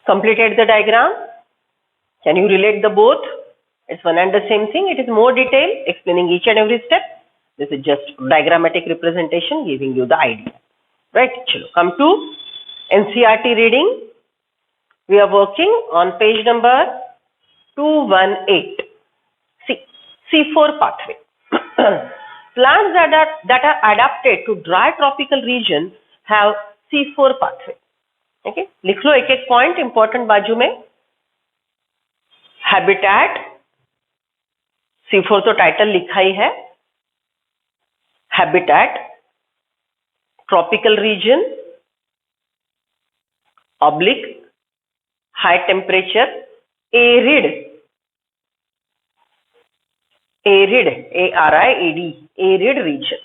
Completed the diagram? Can you relate the both? It's one and the same thing. It is more detail explaining each and every step. This is just diagrammatic representation giving you the idea. Right? Chalo, come to NCERT reading. We are working on page number 218. See, C4 pathway. Plants that are adapted to dry tropical region have C4 pathway. Okay? लिख लो एक एक point important बाजू में. Habitat, C4 तो title लिखा ही है. Habitat, tropical region, oblique, high temperature, arid, ARID, arid region.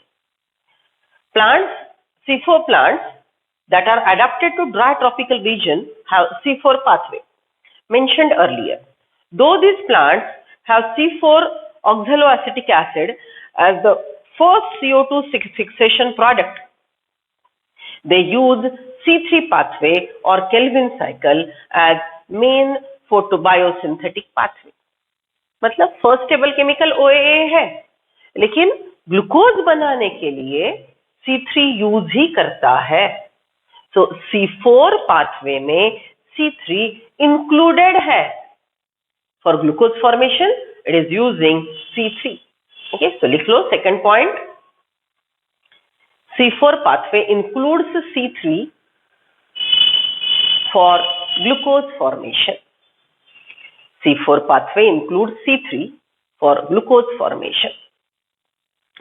Plants, C4 plants that are adapted to dry tropical region have C4 pathway mentioned earlier. Though these plants have C4 oxaloacetic acid as the first CO2 fixation product, they use C3 pathway or Kelvin cycle as main photobiosynthetic pathway. मतलब first stable chemical OAA है, लेकिन glucose बनाने के लिए C3 use ही करता है. सो C4 pathway में C3 included है. For glucose formation it is using C3. Okay, so लिख लो second point. C4 pathway includes C3 for glucose formation. C4 pathway includes C3 for glucose formation.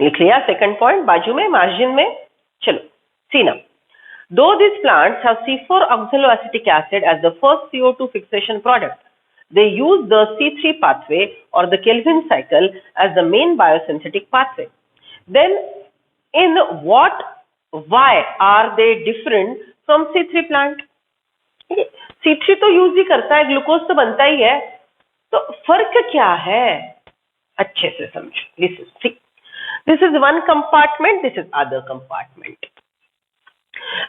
लिख लिया second point बाजू में margin में. चलो see now. Though these plants have C4 oxaloacetic acid as the first CO2 fixation product, they use the C3 pathway or the Kelvin cycle as the main biosynthetic pathway. Then in why are they different from C3 plant? C3 तो use ही करता है, glucose तो बनता ही है, तो फर्क क्या है? अच्छे से समझो. This is one compartment, this is other compartment.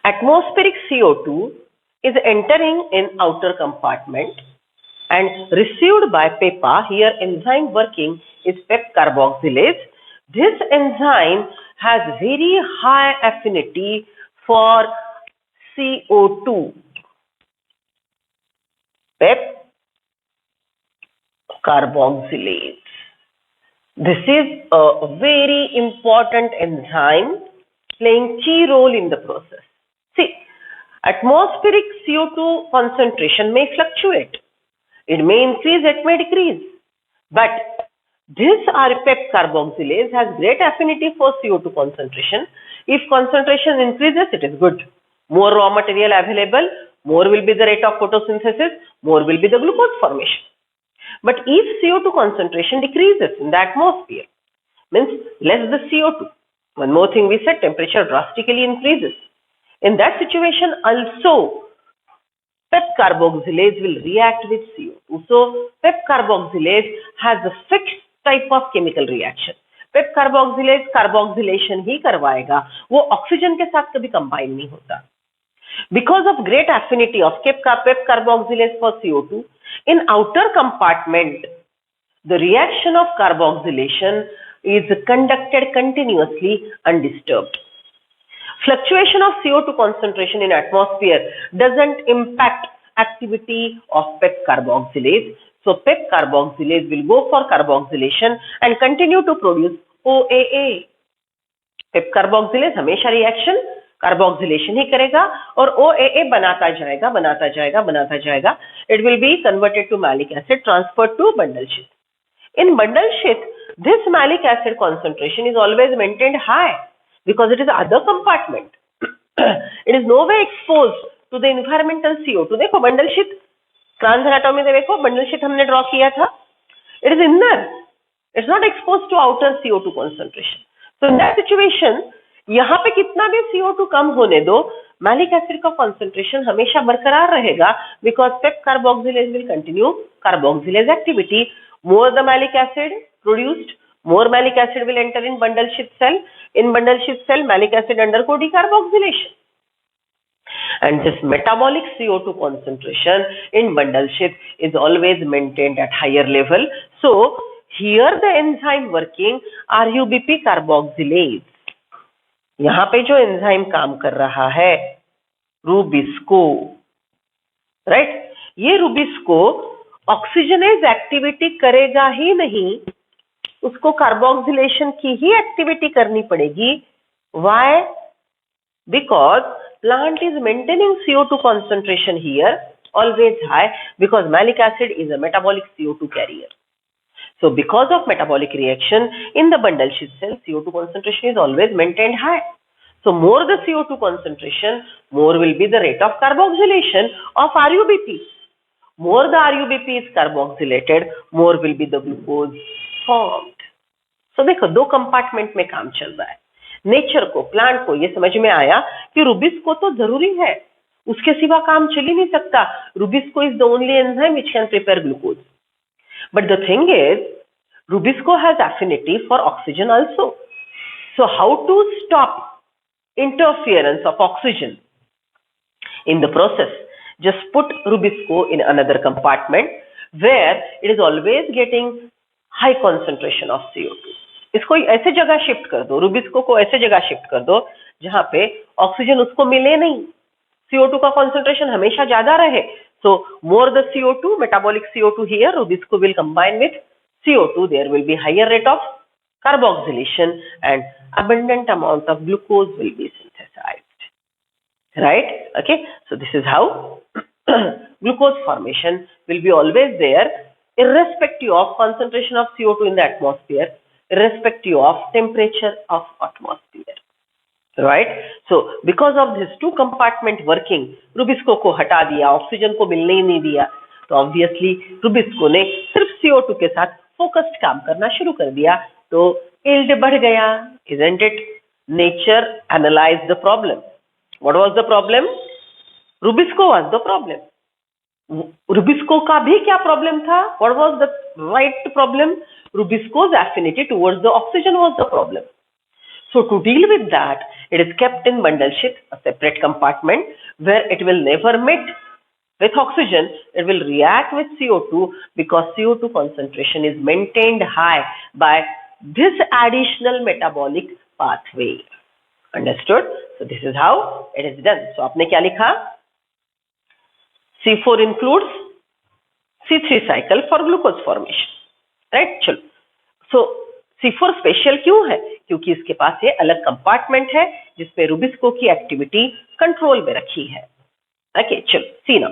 Atmospheric CO2 is entering in outer compartment and received by PEPA. Here enzyme working is PEP carboxylase. This enzyme has very high affinity for CO2. PEP carboxylase. This is a very important enzyme playing key role in the process. See, atmospheric CO2 concentration may fluctuate. It may increase, it may decrease. But this PEP carboxylase has great affinity for CO2 concentration. If concentration increases, it is good. More raw material available, more will be the rate of photosynthesis, more will be the glucose formation. But if CO2 concentration decreases in the atmosphere, means less the CO2. One more thing we said, temperature drastically increases. In that situation also, PEP carboxylase will react with CO2. So PEP carboxylase has a fixed type of chemical reaction. PEP carboxylase carboxylation ही करवाएगा, वो oxygen के साथ कभी combine नहीं होता. Because of great affinity of PEP carboxylase for CO2, in outer compartment, the reaction of carboxylation is conducted continuously undisturbed. Fluctuation of CO2 concentration in atmosphere doesn't impact activity of PEP carboxylase. So PEP carboxylase will go for carboxylation and continue to produce OAA. PEP carboxylase हमेशा reaction carboxylation ही करेगा और OAA बनाता जाएगा. It will be converted to malic acid, transferred to bundle sheath. In bundle sheath, this malic acid concentration is always maintained high because it is other compartment. It is no way exposed to the environmental CO2. देखो bundle sheath, trans anatomy में देखो bundle sheath हमने draw किया था. It is inner. It's not exposed to outer CO2 concentration. So in that situation, यहाँ पे कितना भी CO2 कम होने दो, मैलिक एसिड का concentration हमेशा बरकरार रहेगा because PEP carboxylase will continue carboxylase activity. More the malic acid produced, more malic acid will enter in bundle sheath cell. In bundle sheath cell, malic acid undergo decarboxylation. and this metabolic CO2 concentration in bundle sheath is always maintained at higher level. So here the enzyme working RUBP carboxylase. यहाँ पे जो enzyme काम कर रहा है rubisco, right, ये rubisco oxygenase activity करेगा ही नहीं, उसको कार्बोक्सिलेशन की ही एक्टिविटी करनी पड़ेगी. Why? Because plant is maintaining CO2 concentration here always high because malic acid is a metabolic CO2 carrier. So because of metabolic reaction in the bundle sheath cell, CO2 concentration is always maintained high. So more the CO2 concentration, more will be the rate of carboxylation of RUBP. More the RUBP is carboxylated, more will be the glucose formed. So देखो दो compartment में काम चल रहा है. Nature को, plant को ये समझ में आया कि रूबिस्को तो जरूरी है, उसके सिवा काम चल ही नहीं सकता. Rubisco is the only enzyme which can prepare glucose. But the thing is, Rubisco has affinity for oxygen also. So how to stop interference of oxygen in the process? Just put Rubisco in another compartment where it is always getting high concentration of CO2. इसको ऐसे जगह shift कर दो, rubisco को ऐसे जगह shift कर दो जहां पे ऑक्सीजन उसको मिले नहीं, CO2 का concentration हमेशा ज्यादा रहे. So more the CO2, metabolic CO2 here, Rubisco will combine with CO2. There will be higher rate of carboxylation and abundant amount of glucose will be synthesized. Right? Okay. So this is how glucose formation will be always there, irrespective of concentration of CO2 in the atmosphere, irrespective of temperature of atmosphere. Right? So because of this two compartment working, Rubisco को हटा दिया, oxygen को मिलने ही नहीं दिया, तो obviously Rubisco ने सिर्फ CO2 के साथ फोकस्ड काम करना शुरू कर दिया, तो yield बढ़ गया. Isn't it? Nature analyzed the problem. What was the problem? Rubisco was the problem. Rubisco का भी क्या प्रॉब्लम था? What was the right problem? Rubisco's affinity towards the oxygen was the problem. So to deal with that, it is kept in bundle sheath, a separate compartment where it will never meet with oxygen. It will react with CO2 because CO2 concentration is maintained high by this additional metabolic pathway. Understood? So this is how it is done. So आपने क्या लिखा? C4 includes C3 cycle for glucose formation. Right? चलो. So C4 special क्यों है? क्योंकि इसके पास ये अलग कंपार्टमेंट है जिसपे रूबिस्को की एक्टिविटी कंट्रोल में रखी है. ओके, चलो see now.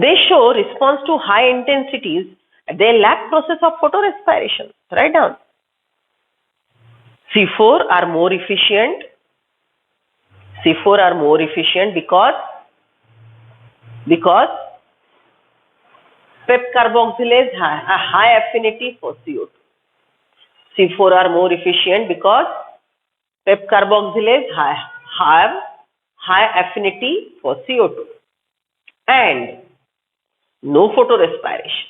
They show response to high intensities, they lack process of photorespiration. Right down. C4 are more efficient. C4 are more efficient because PEP carboxylase has a high affinity for CO2. C4 are more efficient because PEP carboxylase have high affinity for CO2 and no photorespiration.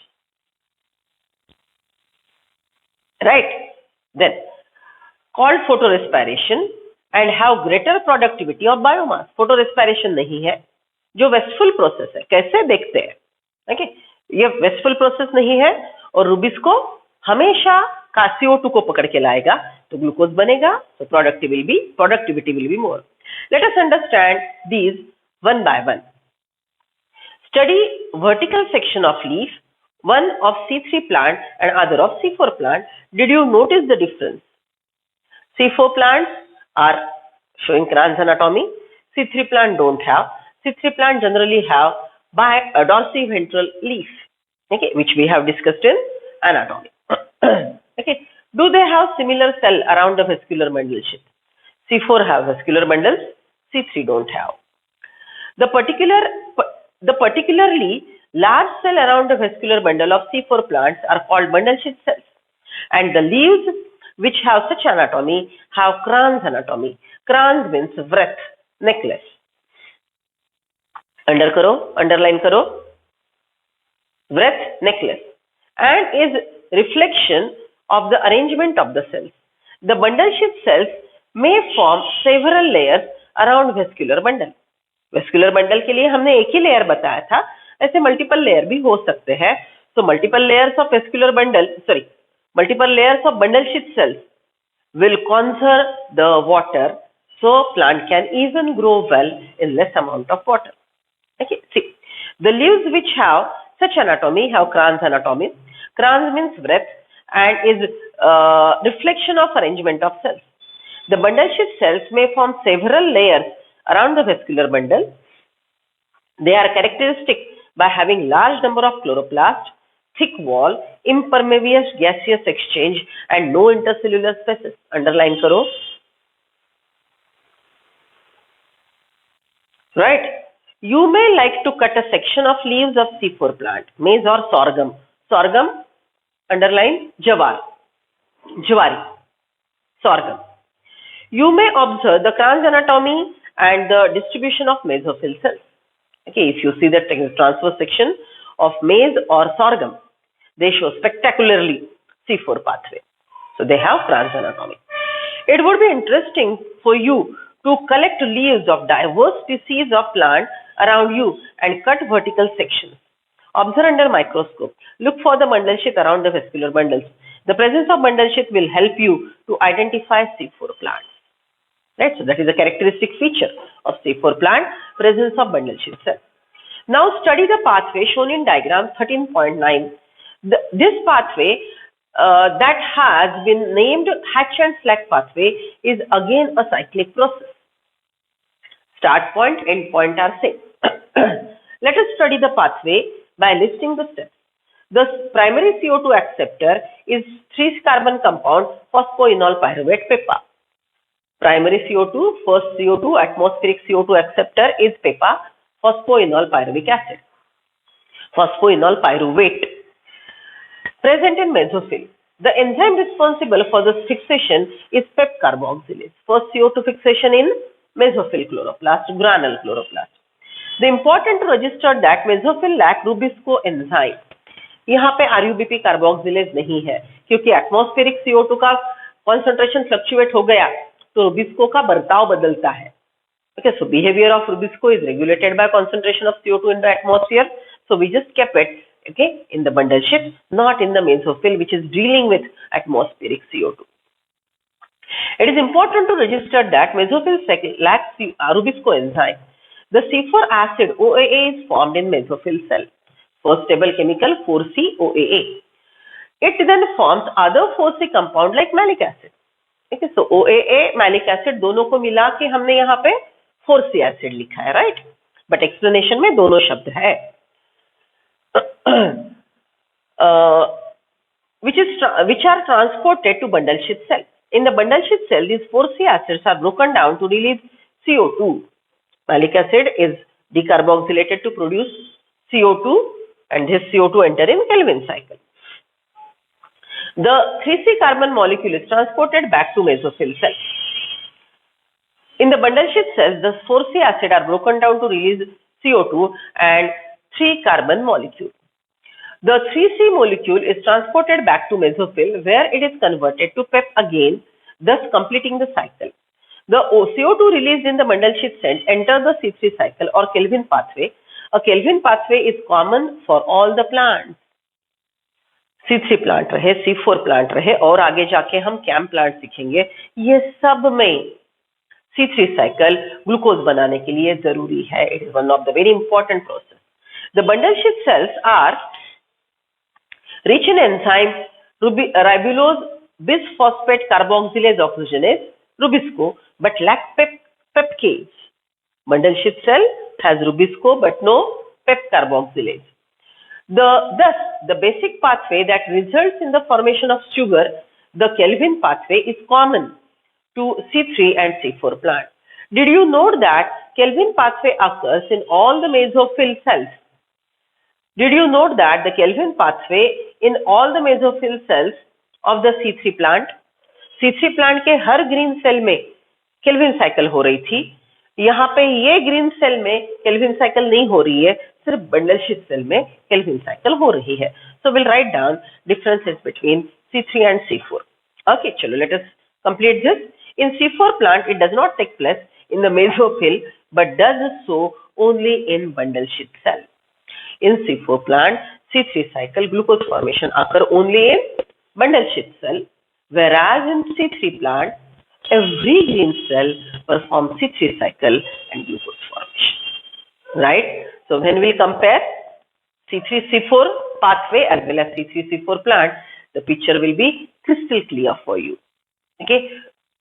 Right? Then called photorespiration and have greater productivity of biomass. Photorespiration नहीं है, जो wasteful process है. कैसे देखते हैं? Okay? ये wasteful process नहीं है और रूबिस्को हमेशा का CO2 को पकड़ के लाएगा, तो ग्लूकोज बनेगा, तो productivity will be more. Let us understand these one by one. Study vertical section of leaf, one of C3 plant and other of C4 plant. Did you notice the difference? C4 plants are showing Kranz anatomy. C3 plant don't have. C3 plant generally have by a dorsiventral leaf, okay, which we have discussed in anatomy. Okay, do they have similar cell around the vascular bundle sheath? C4 have vascular bundles, C3 don't have. The particularly large cell around the vascular bundle of C4 plants are called bundle sheath cells, and the leaves which have such anatomy have Kranz anatomy. Kranz means wreath, necklace. Underline karo, wreath, necklace, and is reflection of the arrangement of the cells. The bundle sheath cells may form several layers around vascular bundle. Vascular bundle के लिए हमने एक ही layer बताया था, ऐसे multiple layer भी हो सकते हैं. So multiple layers of vascular bundle, multiple layers of bundle sheath cells will conserve the water, so plant can even grow well in less amount of water. Okay, see, the leaves which have such anatomy have Kranz anatomy. Kranz means breadth and is reflection of arrangement of cells. The bundle sheath cells may form several layers around the vascular bundle. They are characteristic by having large number of chloroplasts, thick wall, impermeable gaseous exchange and no intercellular spaces. Underline karo. Right. You may like to cut a section of leaves of C4 plant, maize or sorghum. Sorghum, underline jawar. Jawari. Sorghum. You may observe the Kranz anatomy and the distribution of mesophyll cells. Okay, if you see the transverse section of maize or sorghum, they show spectacularly C4 pathway. So they have Kranz anatomy. It would be interesting for you to collect leaves of diverse species of plant around you and cut vertical sections. Observe under microscope. Look for the bundle sheath around the vascular bundles. The presence of bundle sheath will help you to identify C4 plants. Right, so that is a characteristic feature of C4 plant, presence of bundle sheath cell. Now study the pathway shown in diagram 13.9. This pathway that has been named Hatch and Slack pathway is again a cyclic process. Start point, end point are same. Let us study the pathway by listing the steps. The primary CO2 acceptor is 3-carbon compound phosphoenol pyruvate PEPA. Primary CO2, first CO2, atmospheric CO2 acceptor is PEPA, phosphoenol pyruvic acid. Phosphoenol pyruvate. Present in mesophyll. The enzyme responsible for the fixation is PEP carboxylase. First CO2 fixation in mesophyll chloroplast, granule chloroplast. The important to register that mesophyll lack Rubisco enzyme. यहाँ पे RUBP carboxylase नहीं है क्योंकि atmospheric CO2 का concentration fluctuate हो गया तो Rubisco का बर्ताव बदलता है. Okay, so behavior of Rubisco is regulated by concentration of CO2 in the atmosphere. So we just kept it, okay, in the bundle sheath, not in the mesophyll, which is dealing with atmospheric CO2. It is important to register that mesophyll lacks Rubisco enzyme. The C4 acid OAA is formed in mesophyll cell. First stable chemical 4C-OAA. It then forms other 4C compound like malic acid. Okay, so OAA, malic acid दोनों को मिला के हमने यहाँ पे 4C acid लिखा है, right? But explanation में दोनों शब्द है. Which are transported to bundle sheath cell. In the bundle sheath cell, these 4C acids are broken down to release CO2. Malic acid is decarboxylated to produce CO2 and this CO2 enter in Kelvin cycle. The 3C carbon molecule is transported back to mesophyll cell. In the bundle sheath cells, the 4C acid are broken down to release CO2 and 3 carbon molecule. The 3C molecule is transported back to mesophyll where it is converted to PEP again, thus completing the cycle. The CO2 released in the bundle sheath cells enter the C3 cycle or Kelvin pathway. A Kelvin pathway is common for all the plants. C3 plant रहे, C4 plant रहे और आगे जाके हम cam plant सीखेंगे. ये सब में C3 साइकिल ग्लूकोज बनाने के लिए जरूरी है. It is one of the very important process. The bundle sheath cells are rich in enzyme ribulose bisphosphate carboxylase oxygenase Rubisco but lack pepcase. Bundle sheath cell has Rubisco but no PEP carboxylase. Thus, the basic pathway that results in the formation of sugar, the Kelvin pathway, is common to C3 and C4 plants. Did you know that Kelvin pathway occurs in all the mesophyll cells? Did you note that the Kelvin pathway in all the mesophyll cells of the C3 plant? C3 plant के हर green cell में Calvin cycle हो रही थी. यहाँ पे ये green cell में Calvin cycle नहीं हो रही है, सिर्फ बंडल शीथ सेल में केल्विन साइकिल हो रही है. So we'll write down differences between C3 and C4. Okay, चलो let us complete this. In C4 plant, it does not take place in the mesophyll, but does so only in bundle sheath cell. In C4 plant, C3 cycle glucose formation occur only in bundle sheath cell, whereas in C3 plant, every green cell performs C3 cycle and glucose formation. Right? So when we compare C3-C4 pathway as well as C3-C4 plant, the picture will be crystal clear for you. Okay?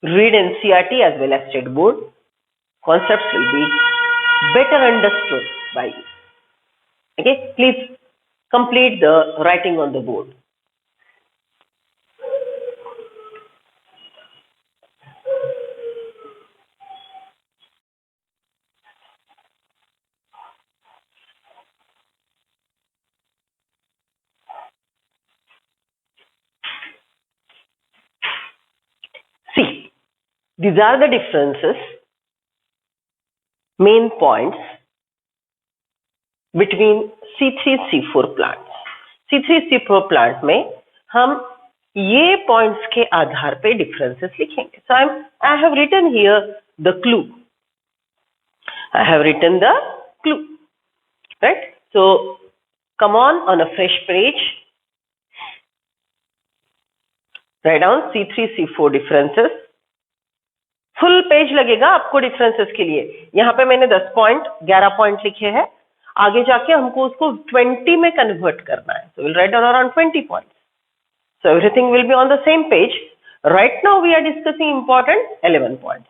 Read NCERT as well as state board. Concepts will be better understood by you. Okay? Please complete the writing on the board. See, these are the differences, main points between C3-C4 plants. C3-C4 plant में हम ये points के आधार पे differences लिखेंगे. So I have written here the clue. I have written the clue. Right? So come on a fresh page. Write down C3-C4 differences. Full page लगेगा आपको differences के लिए. यहाँ पे मैंने 10 पॉइंट 11 पॉइंट लिखे हैं. आगे जाके हमको उसको 20 में कन्वर्ट करना है. So we'll write down around 20 points. So everything will be on the same page. Right now we are discussing important 11 points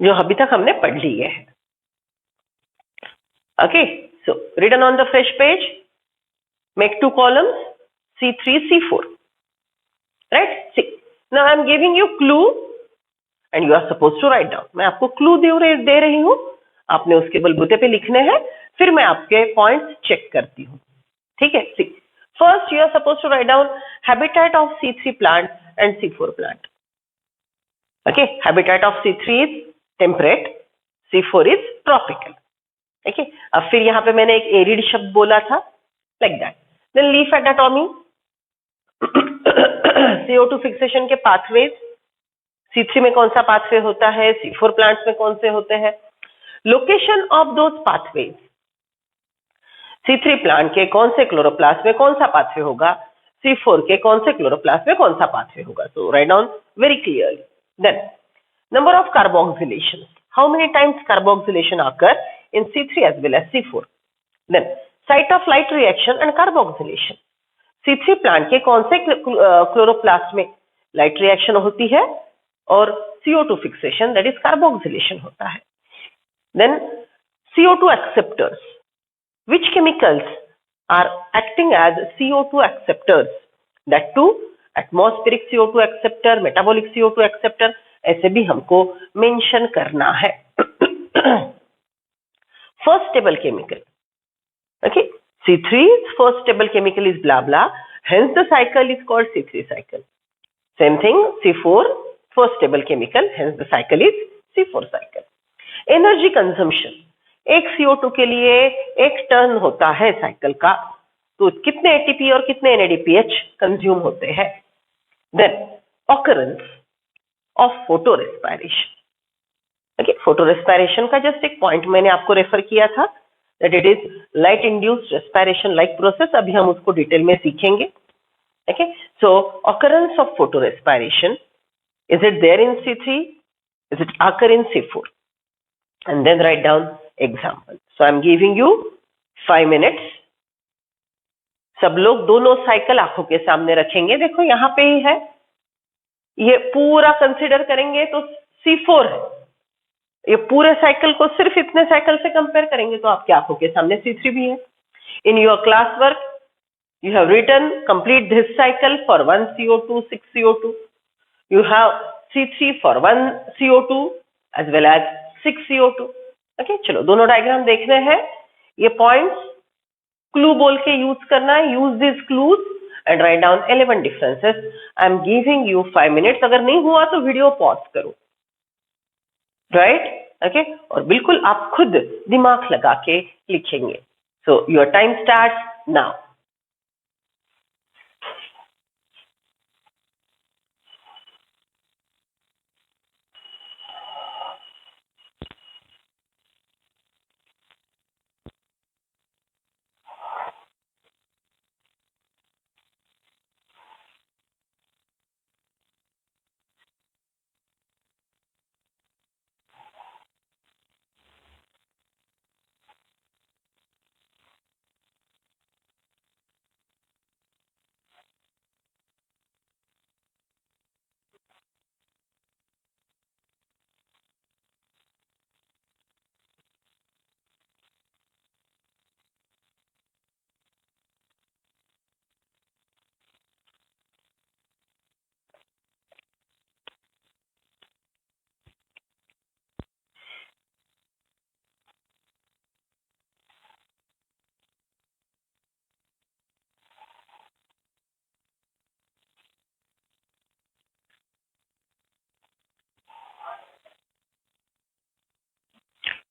जो अभी तक हमने पढ़ लिए हैं. Okay, so written on the fresh page, make 2 columns, C3, C4. Right? See, now I am giving you clue and you are supposed to write down. मैं आपको clue दे रही हूँ, आपने उसके बलबूते पे लिखने हैं, फिर मैं आपके points चेक करती हूँ. ठीक है? See, first you are supposed to write down habitat of C3 plant and C4 plant. Okay, habitat of C3 is temperate, C4 is tropical. Okay, अब फिर यहाँ पे मैंने एक arid शब्द बोला था, like that. Then leaf anatomy, CO2 fixation के pathways, C3 में कौन सा पाथवे होता है, C4 प्लांट्स में कौन से होते हैं, location of those pathways, C3 plant के कौन से क्लोरोप्लास्ट में कौन सा पाथवे होगा, C4 के कौन से क्लोरोप्लास्ट में कौन सा पाथवे होगा. So write down very clearly. Then number of carboxylation, how many times carboxylation occur in C3 as well as C4. Then site of light reaction and carboxylation, C3 plant के कौन से chloroplast में light reaction होती है और CO2 fixation that is carboxylation होता है. Then CO2 acceptors, which chemicals are acting as CO2 acceptors, that too atmospheric CO2 acceptor, metabolic CO2 acceptor, ऐसे भी हमको मेंशन करना है. First stable chemical, okay, C3's first stable chemical is blah blah, hence the cycle is called C3 cycle. Same thing, C4 first stable chemical, hence the cycle is C4 cycle. Energy consumption, एक CO2 के लिए 1 ton होता है cycle का, तो कितने ATP और कितने NADPH कंज्यूम होते हैं. Then occurrence of photorespiration. Okay, photorespiration का जस्ट एक पॉइंट मैंने आपको रेफर किया था, that it is light induced respiration like process. अभी हम उसको डिटेल में सीखेंगे. Okay, so occurrence of photorespiration, is it there in C3? Is it occur in C4? And then write down example. So I am giving you 5 minutes. सब लोग दोनों cycle आंखों के सामने रखेंगे. देखो यहाँ पे ही है, ये पूरा कंसिडर करेंगे तो C4 है. ये पूरे साइकिल को सिर्फ इतने साइकिल से कंपेयर करेंगे तो आपकी आंखों के सामने C3 भी है. In your class work, you have written complete this cycle for 1 CO2, 6 CO2. You have C3 for 1 CO2 as well as 6 CO2. Okay, चलो दोनों डायग्राम देखने हैं. ये पॉइंट्स क्लू बोल के यूज करना है. Use this clues and write down 11 differences. I am giving you 5 minutes. अगर नहीं हुआ तो वीडियो पॉज करो. राइट? ओके, और बिल्कुल आप खुद दिमाग लगा के लिखेंगे. So your time starts now.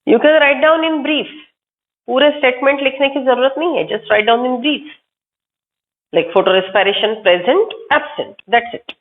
You can write down in brief. पूरे स्टेटमेंट लिखने की जरूरत नहीं है, just write down in brief. Like photo respiration present, absent. That's it.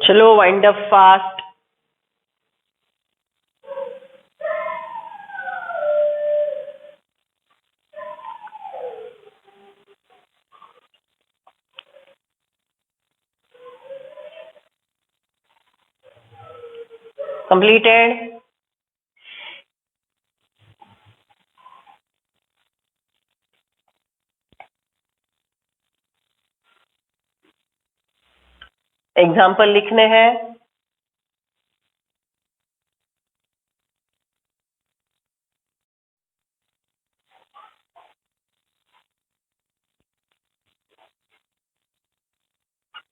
चलो wind up fast. Completed. Example लिखने हैं.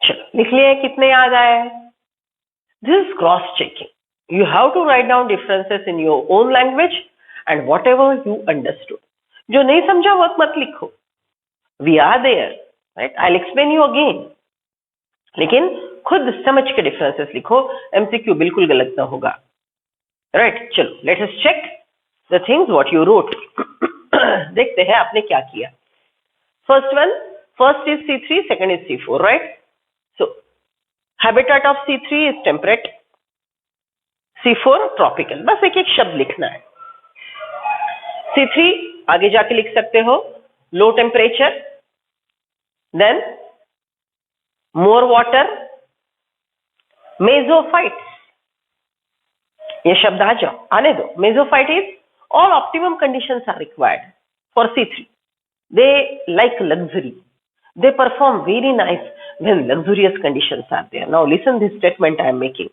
चलो लिख लिए. कितने याद आए? This is cross checking. You have to write down differences in your own language and whatever you understood. जो नहीं समझा वो मत लिखो. We are there, right? I'll explain you again. लेकिन खुद समझ के डिफरेंसेस लिखो. एमसीक्यू बिल्कुल गलत ना होगा. राइट. चलो let us check the things what you wrote. देखते हैं आपने क्या किया. first is C3, second is C4, right? So habitat of C3 is temperate, C4 tropical. बस एक एक शब्द लिखना है. C3 आगे जाके लिख सकते हो low temperature, then more water, mesophytes. ये शब्द आ जाओ, आने दो. Mesophyte is all optimum conditions are required for C3. They like luxury. They perform very nice when luxurious conditions are there. Now listen this statement I am making.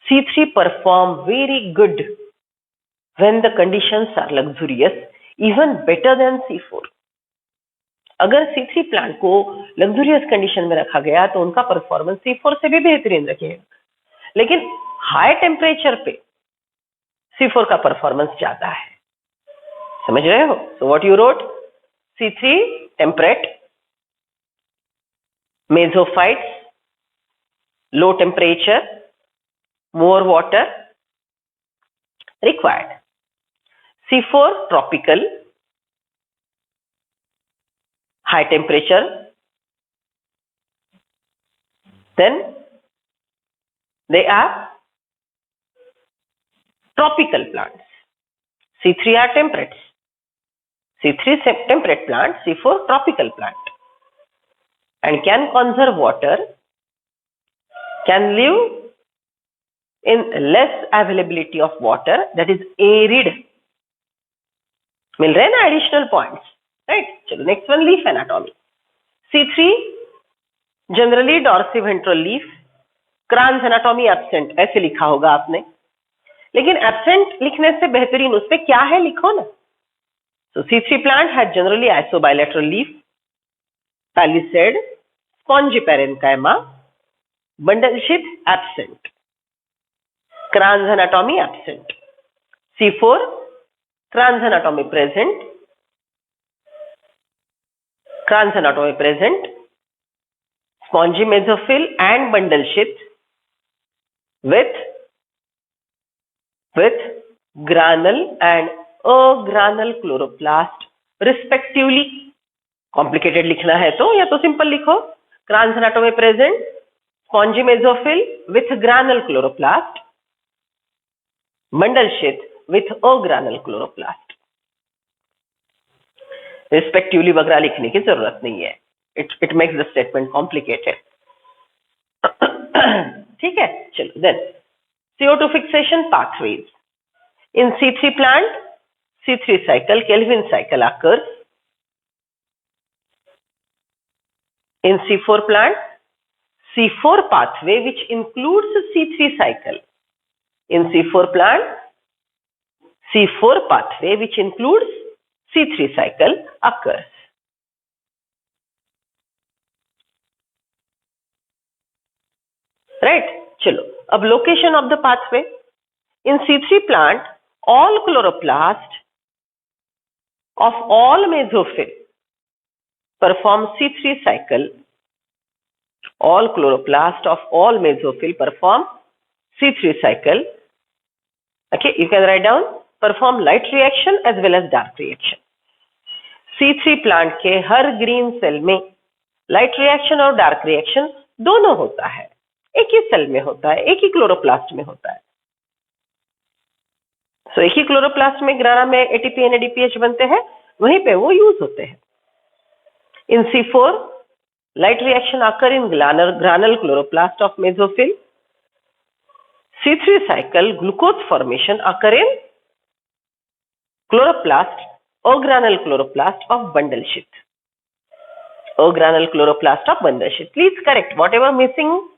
C3 perform very good when the conditions are luxurious, even better than C4. अगर C3 plant को luxurious condition में रखा गया तो उनका performance C4 से भी बेहतरीन रखेगा. लेकिन हाई टेम्परेचर पे C4 का परफॉर्मेंस ज्यादा है. समझ रहे हो? So what you road? C3 temperate, mesophytes, low temperature, more water required. C4 tropical, high temperature. Then they are tropical plants. C3 are temperates. C3 temperate plant, C4 tropical plant, and can conserve water, can live in less availability of water, that is arid. मिल रहे हैं ना additional points, right? चलो next one, leaf anatomy. C3 generally dorsiventral leaf, crans anatomy absent, ऐसे लिखा होगा आपने, लेकिन absent लिखने से बेहतरीन उस पे क्या है लिखो ना. So C3 plant has generally isobilateral leaf, palisade, spongy parenchyma, bundle sheath absent, crans anatomy absent. C4 crans anatomy present, crans anatomy present, spongy mesophyll and bundle sheath with granule and agranule chloroplast respectively. Complicated लिखना है तो या तो simple लिखो, crans anatomy present, spongy mesophyll with granule chloroplast, bundle sheath with agranule chloroplast. Respectively वगैरह लिखने की जरूरत नहीं है. It makes the statement complicated. ठीक है, चलो. Then CO2 fixation pathways. In C3 plant, C3 cycle, Kelvin cycle occurs. In C4 plant, C4 pathway which includes C3 cycle. In C4 plant, C4 pathway which includes C3 cycle occurs. Right? चलो, अब location of the pathway. In C3 plant, all chloroplast of all mesophyll perform C3 cycle. All chloroplast of all mesophyll perform C3 cycle. Okay, you can write down, perform light reaction as well as dark reaction. C3 plant के हर green cell में light reaction और dark reaction दोनों होता है. एक ही cell में होता है, एक ही क्लोरोप्लास्ट में होता है. So, एक ही क्लोरोप्लास्ट में ग्राना में ATP NADPH बनते हैं, वहीं पे वो यूज होते हैं. In C4, light reaction occur in granule chloroplast of mesophyll. C3 cycle glucose formation occur in chloroplast or granule chloroplast of bundle sheath. Or granule chloroplast of bundle sheath. Please correct whatever missing.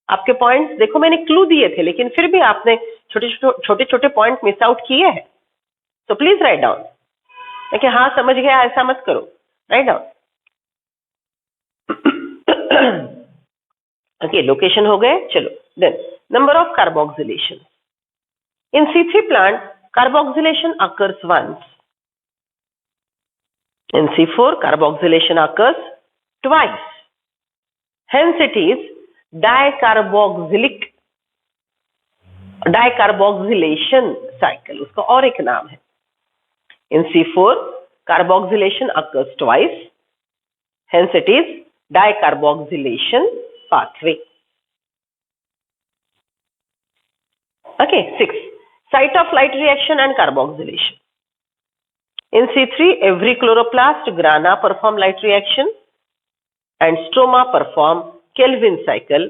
आपके points देखो, मैंने clue दिए थे लेकिन फिर भी आपने छोटे छोटे पॉइंट मिस आउट किए हैं. तो प्लीज राइट डाउन. देखिए, हाँ समझ गया ऐसा मत करो, राइट डाउन. ओके, लोकेशन हो गए. चलो, then number of carboxylation. In C3 plant carboxylation occurs once. In C4 carboxylation occurs twice. Hence it is dicarboxylation cycle, उसका और एक नाम है. In C4 carboxylation occurs twice, hence it is dicarboxylation pathway. Okay, 6. Site of light reaction and carboxylation. In C3 every chloroplast, grana perform light reaction and stroma perform Kelvin cycle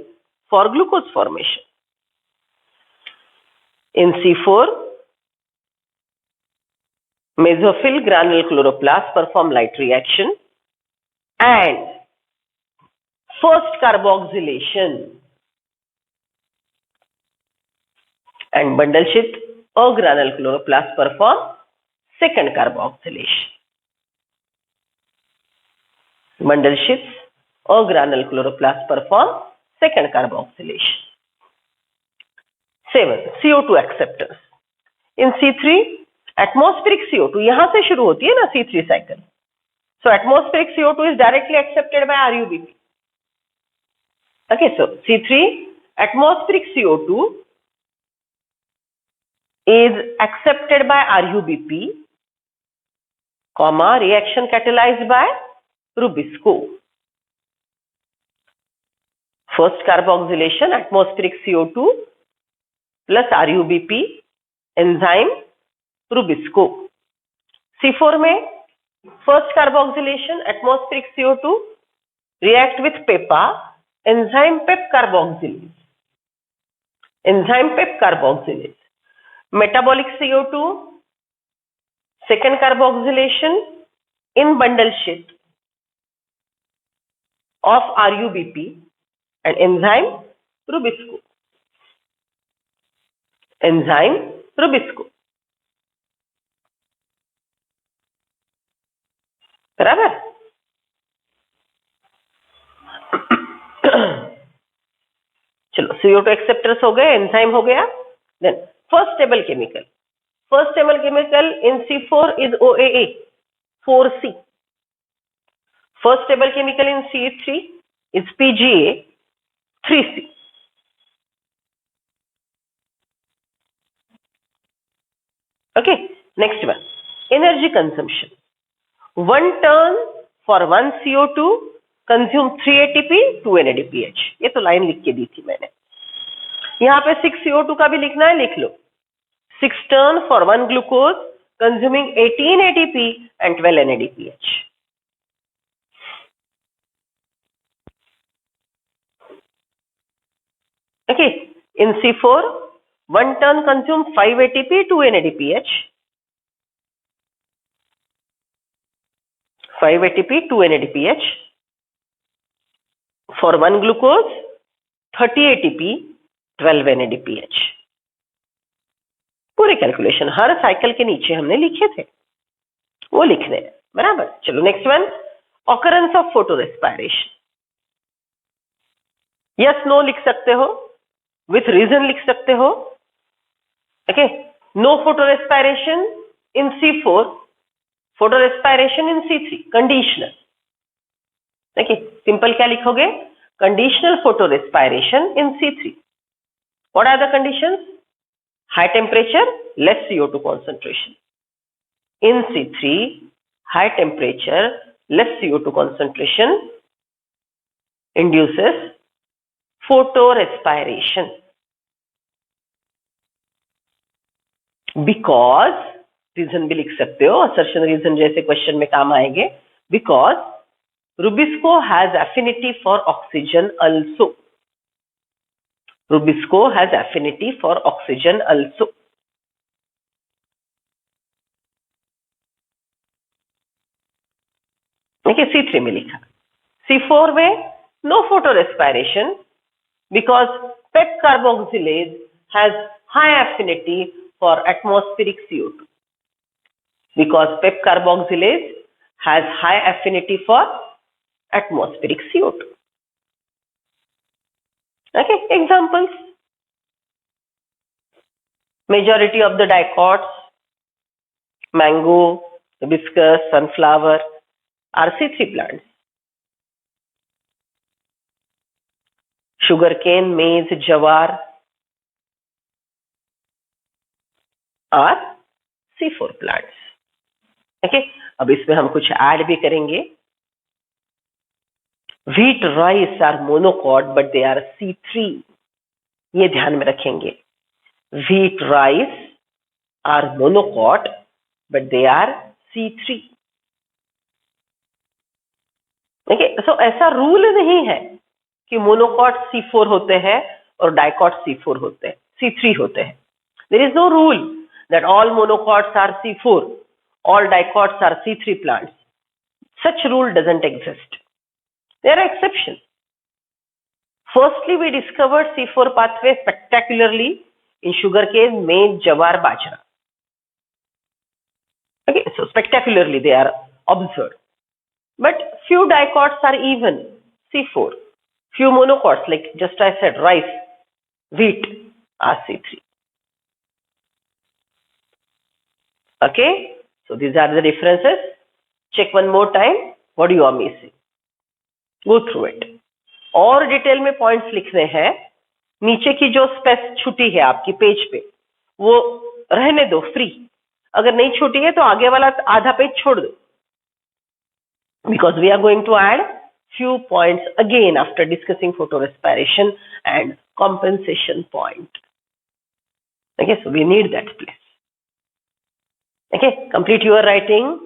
for glucose formation. In C4, mesophyll granule chloroplast perform light reaction and first carboxylation, and bundle sheath or granule chloroplast perform second carboxylation. Bundle sheath or granule chloroplast perform second carboxylation. 7. CO2 acceptors. In C3, atmospheric CO2, यहाँ से शुरू होती है ना C3 cycle. So atmospheric CO2 is directly accepted by RUBP. Okay, so C3, atmospheric CO2 is accepted by RUBP, comma, reaction catalyzed by Rubisco. First carboxylation, atmospheric CO2 plus RUBP, enzyme Rubisco. C4 में first carboxylation, atmospheric CO2 react with PEPA, enzyme PEP carboxylase. Enzyme PEP carboxylase. Metabolic CO2, second carboxylation in bundle sheet of RUBP and enzyme Rubisco. Enzyme Rubisco. बराबर. चलो CO2 acceptors हो गए, enzyme हो गया. Then first stable chemical in C4 is OAA 4C. First stable chemical in C3 is PGA 3C. Okay, next one, energy consumption. 1 ton for 1 CO2 consume 3 ATP 2 NADPH. ये तो line लिख के दी थी मैंने. यहाँ पे 6 CO2 का भी लिखना है, लिख लो. 6 ton for 1 glucose consuming 18 ATP and 12 NADPH. Okay, in C4 1 ton consume 5 ATP 2 NADPH. 5 ATP 2 NADPH. For 1 glucose 30 ATP 12 NADPH. पूरे कैलकुलेशन हर साइकिल के नीचे हमने लिखे थे, वो लिखने हैं. बराबर. चलो next one, occurrence of photorespiration. Yes no लिख सकते हो, विथ रीजन लिख सकते हो. Okay, no photorespiration in C4, photorespiration in C3, conditional. देखिए सिंपल क्या लिखोगे, conditional photorespiration in C3. What are the conditions? High temperature, less CO2 concentration. In C3, high temperature, less CO2 concentration induces photorespiration. Because, reason भी लिख सकते हो, assertion reason जैसे question में काम आएंगे. Because Rubisco has affinity for oxygen also. Rubisco has affinity for oxygen also. देखिए C3 में लिखा. C4 में no photorespiration because PEP carboxylase has high affinity for atmospheric CO2. Because PEP carboxylase has high affinity for atmospheric CO2. Okay, examples. Majority of the dicots, mango, hibiscus, sunflower are C3 plants. Sugarcane, maize, jawar are C4 plants. Okay, अब इसमें हम कुछ add भी करेंगे. Wheat, rice are monocot but they are C3. ये ध्यान में रखेंगे. Wheat, rice are monocot but they are C3. Okay, so ऐसा रूल नहीं है कि मोनोकॉट C4 होते हैं और डाइकॉट C4 होते हैं, C3 होते हैं. There is no rule that all monocots are C4, all dicots are C3 plants. Such rule doesn't exist. There are exceptions. Firstly, we discovered C4 pathway spectacularly in sugarcane, maize, jawar, bajra. Okay, so spectacularly they are observed. But few dicots are even C4. Few monocots, like just I said, rice, wheat are C3. Okay, so these are the differences. Check one more time. What you are missing? Go through it. और detail में points लिखने हैं, नीचे की जो space छुटी है आपकी पेज पे वो रहने दो फ्री, अगर नहीं छुटी है तो आगे वाला आधा पेज छोड़ दो, because we are going to add few points again after discussing photo respiration and compensation point. Okay, so we need that place. Okay, complete your writing.